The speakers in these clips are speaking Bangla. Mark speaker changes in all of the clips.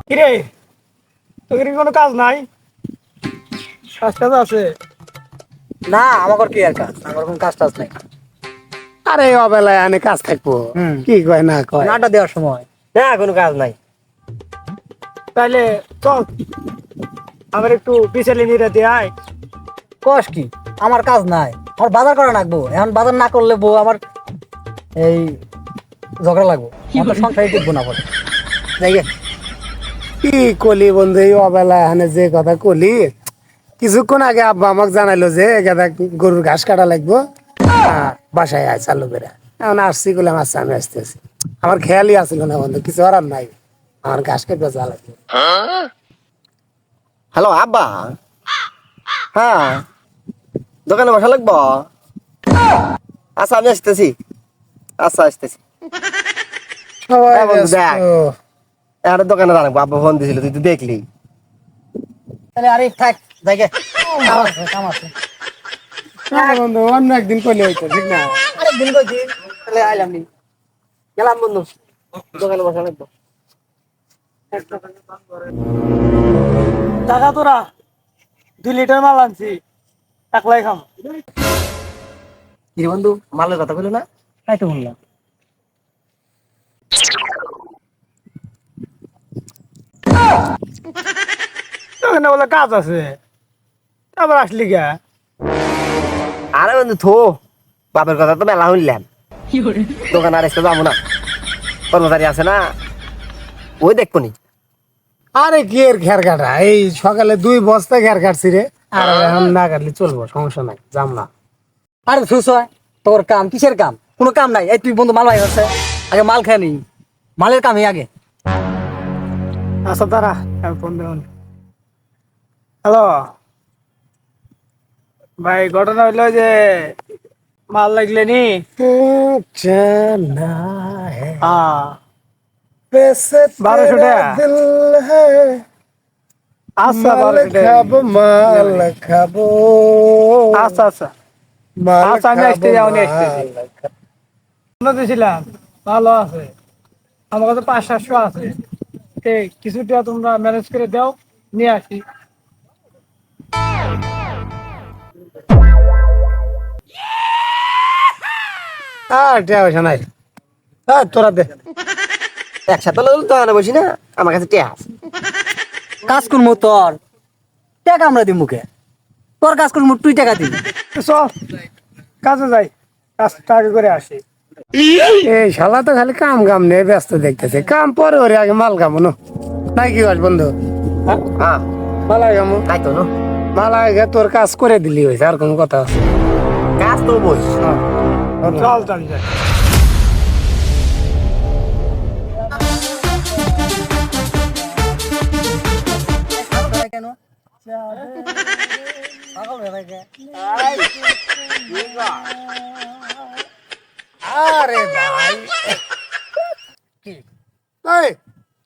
Speaker 1: কিরে, তোর কি কোনো কাজ নাই? কাজ টাজ আছে?
Speaker 2: না আমার কি আর কাজ, আমার কোনো কাজ টাজ নাই।
Speaker 3: আরে অবেলায় আনে কাজ থাকবো, কি কয় না কয়।
Speaker 2: নাটা দেওয়ার সময়
Speaker 4: না কোনো কাজ নাই।
Speaker 1: তাইলে চল আমার একটু বিছালি নিয়ে দিয়ে আয়।
Speaker 2: কস কি আমার কাজ নাই, আমার বাজার করা লাগবো। এখন বাজার না করলে বউ আমার এই ঝগড়া লাগবো, আমার তো সংসারে টিকবো না বলে। যাই গে।
Speaker 3: কি কলি বন্ধু, এই অবেলায় আনে যে কথা কলি, কিছুক্ষণ আগে আব্বা আমাকে জানাইলো যে গাদা গরুর ঘাস কাটা লাগবো, বাসায় আয় চালু করে। এখন আসছি করলাম, আচ্ছা আমি আসতেছি। আমার খেয়ালই আসছিল না বন্ধু, কিছু আর নাই, আমার ঘাস কেটে যা লাগবে।
Speaker 4: হ্যালো আব্বা, হ্যাঁ দোকানে বসা লাগবো? আচ্ছা আমি আসতেছি, আচ্ছা আসতেছি।
Speaker 3: সবাই
Speaker 4: হ্যাঁ বন্ধু,
Speaker 3: ব্যস্ত।
Speaker 4: দেখ। আর দোকানে দাঁড়াবো, আব্বা ফোন দিছিল, তুই তো দেখলি।
Speaker 2: তাহলে আরে থাক, যাই গে। কাম আছে।
Speaker 3: না বন্ধু, অন্য একদিন করলে হইতো, ঠিক না?
Speaker 2: আরেক দিন কইছি, তাহলে আইলাম নি।
Speaker 4: গেলাম বন্ধু, দোকানে বসা লাগবো।
Speaker 1: টাকা তোরা 2 লিটার মাল আনছি, একলাই খাম।
Speaker 4: কি রে বন্ধু, মালের কথা বলো না?
Speaker 2: তাই তো বললাম।
Speaker 1: ওখানে বলে কাজ আছে, আবার আসলি গা?
Speaker 4: আরে বন্ধু থো, বাপের কথা তো মেলা শুনলাম। দোকান আর আসতে যাবো না, কর্মচারী আছে না, ওই দেখবো নি।
Speaker 3: আরে কি এর ঘের কাটা, এই সকালে 2 বস্তা ঘের কাটছি রে। আর এখন না কাটলে চলবো, সমস্যা নাই, যাম না।
Speaker 2: আরে সুস হয় তোর কাম, কিসের কাম? কোনো কাম নাই। এই তুই বন্ধু মাল ভাই হচ্ছে, আগে মাল খেয়ে নি, মালের কামই আগে।
Speaker 1: আচ্ছা দাঁড়া, আমি ফোন দেব। হ্যালো ভাই, ঘটনা হইলো যে মাল লাগলে নি।
Speaker 3: जाना है
Speaker 1: হ্যাঁ,
Speaker 3: वैसे
Speaker 1: 1200
Speaker 3: तेरा
Speaker 1: টাকা।
Speaker 3: दिल है
Speaker 1: আচ্ছা
Speaker 3: माल
Speaker 1: 1200 টাকা।
Speaker 3: खाबो माल खाबो
Speaker 1: আচ্ছা আচ্ছা
Speaker 3: माल
Speaker 1: আচ্ছা, আমি আসতে
Speaker 3: खाबो
Speaker 1: যাও, আমি আসতেছি।
Speaker 3: माल खाबो।
Speaker 1: ফোন দিয়েছিলাম, ভালো আছে, আমার কাছে 500-700 আছে। কিছুটা তোমরা ম্যানেজ করে দাও, নিয়ে আসি।
Speaker 3: টাকা পয়সা নাই, তোরা দে।
Speaker 4: একসাথে দোকানে বসি না, আমার কাছে টিয়া আছে।
Speaker 2: কাজ করবো তোর, টাকা আমরা দিব মুখে। তোর কাজ করবো তুই টাকা দিবি।
Speaker 1: চল কাজে যাই, কাজটা আগে করে আসি।
Speaker 3: এই শালা তো খালি কাম কাম নিয়ে ব্যস্ত দেখতেছে, কাম পরে ওরে আগে মাল কামো নো, নাই কি বল বন্ধু?
Speaker 4: হ্যাঁ
Speaker 3: মালা কামো,
Speaker 4: তাই তো না,
Speaker 3: মালা আগে তোর কাজ করে দিলি হয়েছে, আর কোনো কথা আছে?
Speaker 4: কাজ তো বস।
Speaker 1: চল চল যাই।
Speaker 2: কেন
Speaker 3: আরে ভাই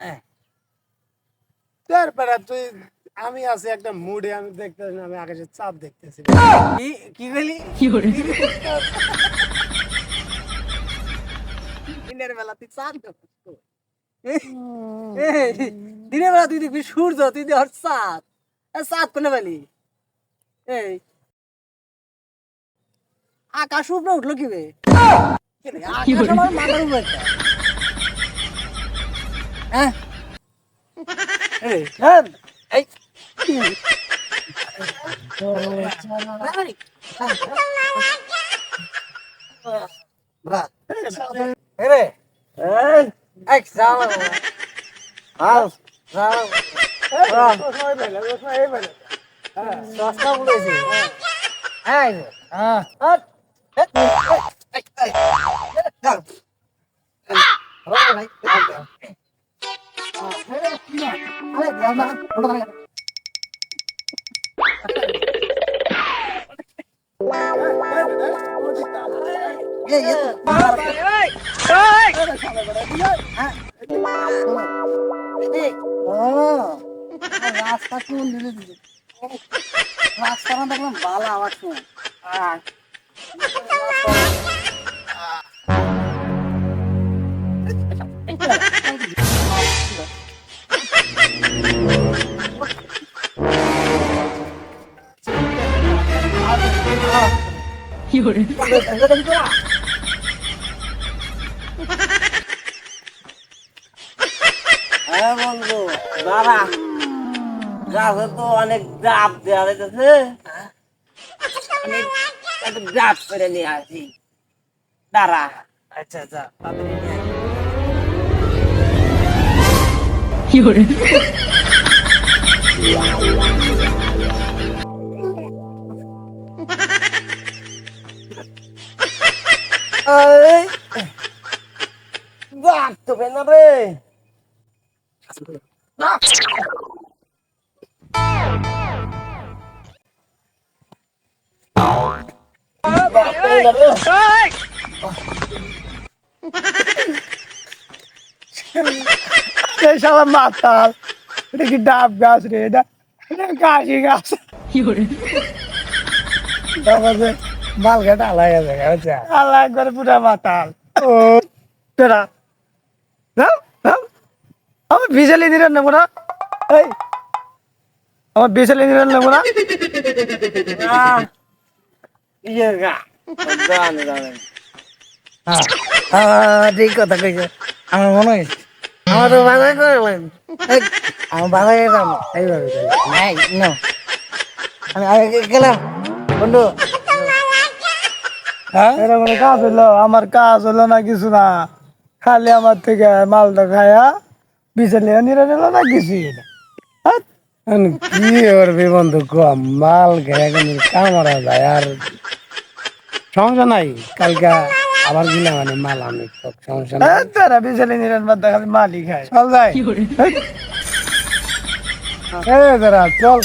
Speaker 3: এই তারপরে তুই, আমি আছি একটা মুডে, আমি দেখতেছি না, আমি আকাশের চাঁদ দেখতেছি।
Speaker 2: কি বলি? দিনের বেলা তুই চাঁদ দেখিস তো? দিনের বেলা তুই দেখবি সূর্য, তুই দেখ চাঁদ। চাঁদ কোনে পেলি? এই আকাশ উপরে উঠলো কি বে? আকাশ আমার মাথার উপরে একটা। হ্যাঁ এই এই রে এক যাও আও যাও সস্তা বলেছি। এই হ্যাঁ হট রাস্তা কোন দিলে দিদি রাস্তা দেখলাম ভালো আওয়াজ শুনে
Speaker 4: হ্যাঁ বন্ধু দাঁড়া, গাছে তো অনেক ডাব দেওয়া যাইতেছে, আমি একটা ডাব করে নিয়ে আসি। দাঁড়া।
Speaker 2: আচ্ছা আচ্ছা তাড়াতাড়ি নিয়ে আয়।
Speaker 4: এই, ডাব তো পেন না রে। ডাব পেন না রে।
Speaker 1: এই শালা মাতাল, এটা কি ডাব গাছ রে? এটা এটা কাশি গাছ।
Speaker 3: তারপরে মাল ঘাটা আলাই আছে বুঝছা
Speaker 1: আল্লাহ একবারে পুরা মাতাল। ও তোরা নাও, নাও। আমার বিশালি নিলেন নেবো না, এই আমার বিশালি নিলেন নেবো না।
Speaker 4: আহ, ইয়ে গা। জানে, জানে।
Speaker 2: ঠিক কথা কইছে, আমার মনে হয় আমার তো বাজার করে আমার বাজারে যাবো
Speaker 3: এইভাবে চলে।
Speaker 2: এই নো আমি গেলাম বন্ধু।
Speaker 1: হ্যাঁ এটা কোনো কাজ হইলো? আমার কাজ হলো না কিছু না, খালি আমার থেকে মালটা খায়া বিশালি নিয়ে নিল না কিছু না।
Speaker 3: এখন কি করবি বন্ধু কম মাল খেয়ে কিন্তু কামড়া যায় আর সমস্যা নাই, কালকে আবার গিলা মানে মাল আমি সমস্যা নাই।
Speaker 1: তারা বিশালি নিলেন বাদ খালি মালই খায়, চল যাই।
Speaker 3: এই দাঁড়া চল